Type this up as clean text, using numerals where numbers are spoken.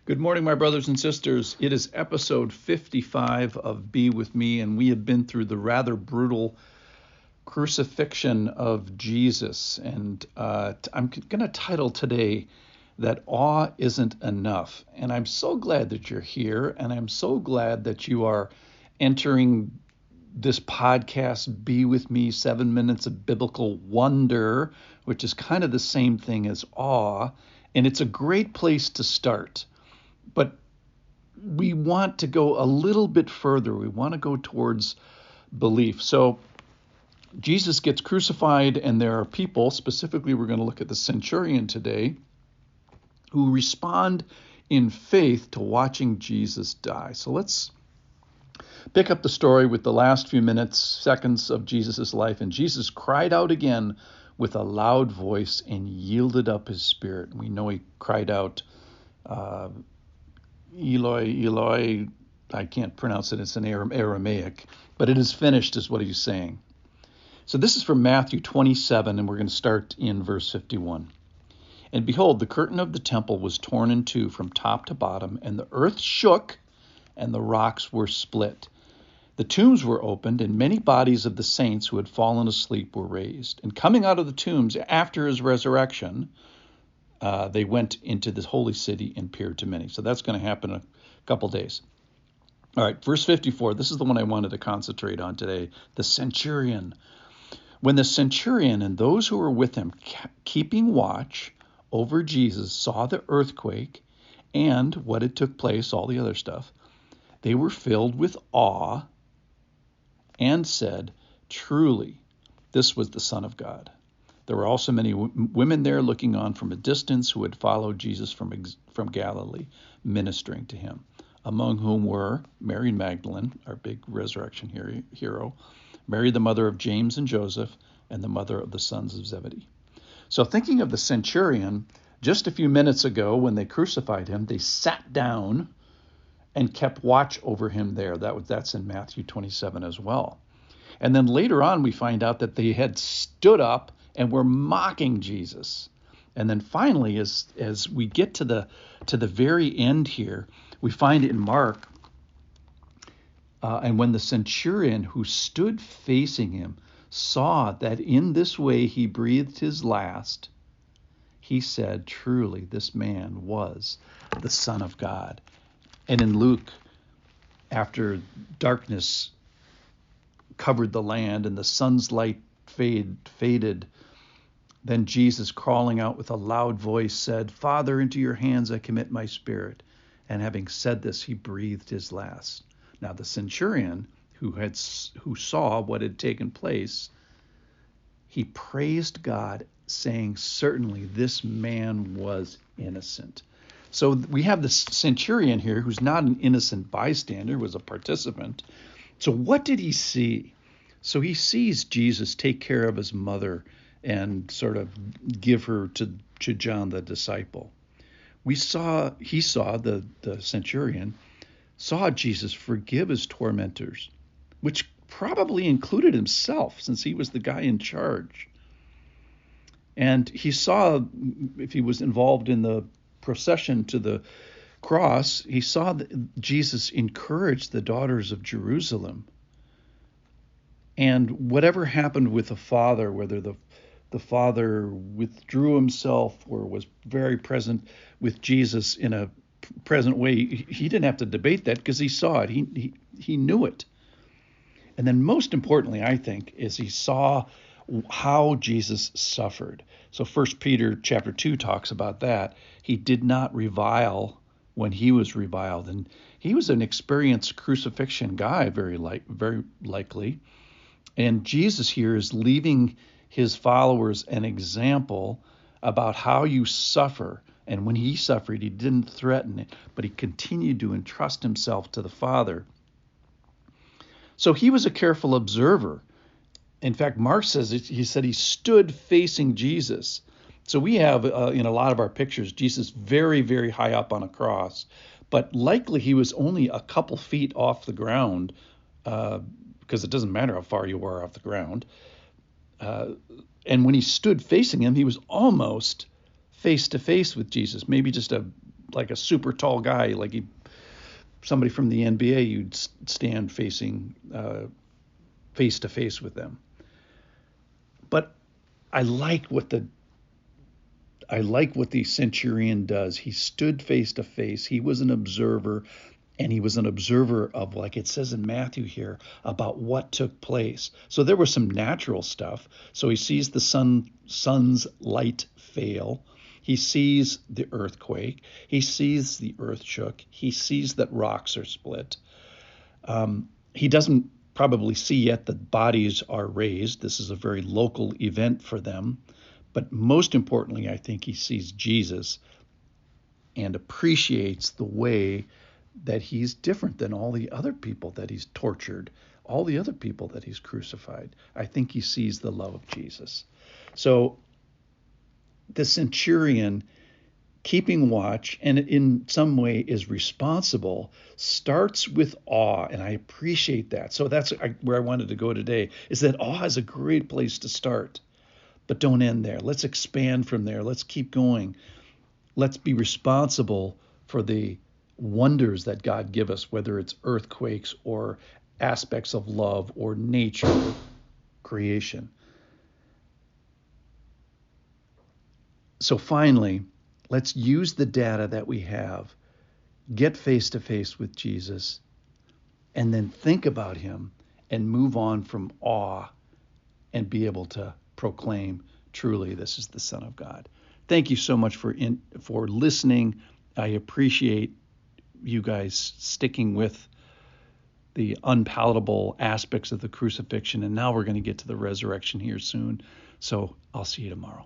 Good morning, my brothers and sisters. It is episode 55 of Be With Me, and we have been through the rather brutal crucifixion of Jesus. And I'm going to title today that Awe Isn't Enough. And I'm so glad that you're here, and I'm so glad that you are entering this podcast, Be With Me, 7 Minutes of Biblical Wonder, which is kind of the same thing as awe. And it's a great place to start. But we want to go a little bit further. We want to go towards belief. So Jesus gets crucified, and there are people, specifically we're going to look at the centurion today, who respond in faith to watching Jesus die. So let's pick up the story with the last few seconds of Jesus' life. And Jesus cried out again with a loud voice and yielded up his spirit. We know he cried out, Eloi, Eloi, I can't pronounce it, it's in Aramaic, but it is finished is what he's saying. So this is from Matthew 27, and we're going to start in verse 51. And behold, the curtain of the temple was torn in two from top to bottom, and the earth shook, and the rocks were split. The tombs were opened, and many bodies of the saints who had fallen asleep were raised. And coming out of the tombs after his resurrection, they went into this holy city and appeared to many. So that's going to happen in a couple days. All right, verse 54. This is the one I wanted to concentrate on today. The centurion. When the centurion and those who were with him, keeping watch over Jesus, saw the earthquake and what had took place, all the other stuff, they were filled with awe and said, "Truly, this was the Son of God." There were also many women there looking on from a distance who had followed Jesus from Galilee, ministering to him, among whom were Mary Magdalene, our big resurrection hero, Mary the mother of James and Joseph, and the mother of the sons of Zebedee. So thinking of the centurion, just a few minutes ago when they crucified him, they sat down and kept watch over him there. That's in Matthew 27 as well. And then later on we find out that they had stood up and were mocking Jesus. And then finally, as we get to the very end here, we find in Mark, and when the centurion who stood facing him saw that in this way he breathed his last, he said, "Truly, this man was the Son of God." And in Luke, after darkness covered the land and the sun's light faded, then Jesus, crawling out with a loud voice, said, "Father, into your hands I commit my spirit." And having said this, he breathed his last. Now the centurion, who saw what had taken place, he praised God, saying, "Certainly this man was innocent." So we have the centurion here, who's not an innocent bystander, was a participant. So what did he see? So he sees Jesus take care of his mother and sort of give her to John the disciple. The centurion saw Jesus forgive his tormentors, which probably included himself since he was the guy in charge. And he saw, if he was involved in the procession to the cross, he saw that Jesus encouraged the daughters of Jerusalem. And whatever happened with the Father, whether the Father withdrew himself or was very present with Jesus in a present way, he didn't have to debate that because he saw it. He knew it. And then most importantly, I think, is he saw how Jesus suffered. So 1 Peter chapter 2 talks about that. He did not revile when he was reviled. And he was an experienced crucifixion guy, very likely. And Jesus here is leaving his followers an example about how you suffer. And when he suffered, he didn't threaten it, but he continued to entrust himself to the Father. So he was a careful observer. In fact, Mark says he said he stood facing Jesus. So we have in a lot of our pictures, Jesus very, very high up on a cross, but likely he was only a couple feet off the ground, because it doesn't matter how far you are off the ground. And when he stood facing him, he was almost face to face with Jesus, maybe just a like a super tall guy, like somebody from the NBA, you'd stand facing face to face with them. But I like what the centurion does. He stood face to face. He was an observer, and he was an observer of, like it says in Matthew here, about what took place. So there was some natural stuff. So he sees the sun's light fail. He sees the earthquake. He sees the earth shook. He sees that rocks are split. He doesn't probably see yet that bodies are raised. This is a very local event for them. But most importantly, I think he sees Jesus and appreciates the way that he's different than all the other people that he's tortured, all the other people that he's crucified. I think he sees the love of Jesus. So the centurion, keeping watch and in some way is responsible, starts with awe, and I appreciate that. So that's where I wanted to go today, is that awe is a great place to start. But don't end there. Let's expand from there. Let's keep going. Let's be responsible for the wonders that God give us, whether it's earthquakes or aspects of love or nature or creation. So finally, let's use the data that we have, get face to face with Jesus, and then think about him and move on from awe and be able to proclaim, truly, this is the Son of God. Thank you so much for listening. I appreciate you guys sticking with the unpalatable aspects of the crucifixion, and now we're going to get to the resurrection here soon. So I'll see you tomorrow.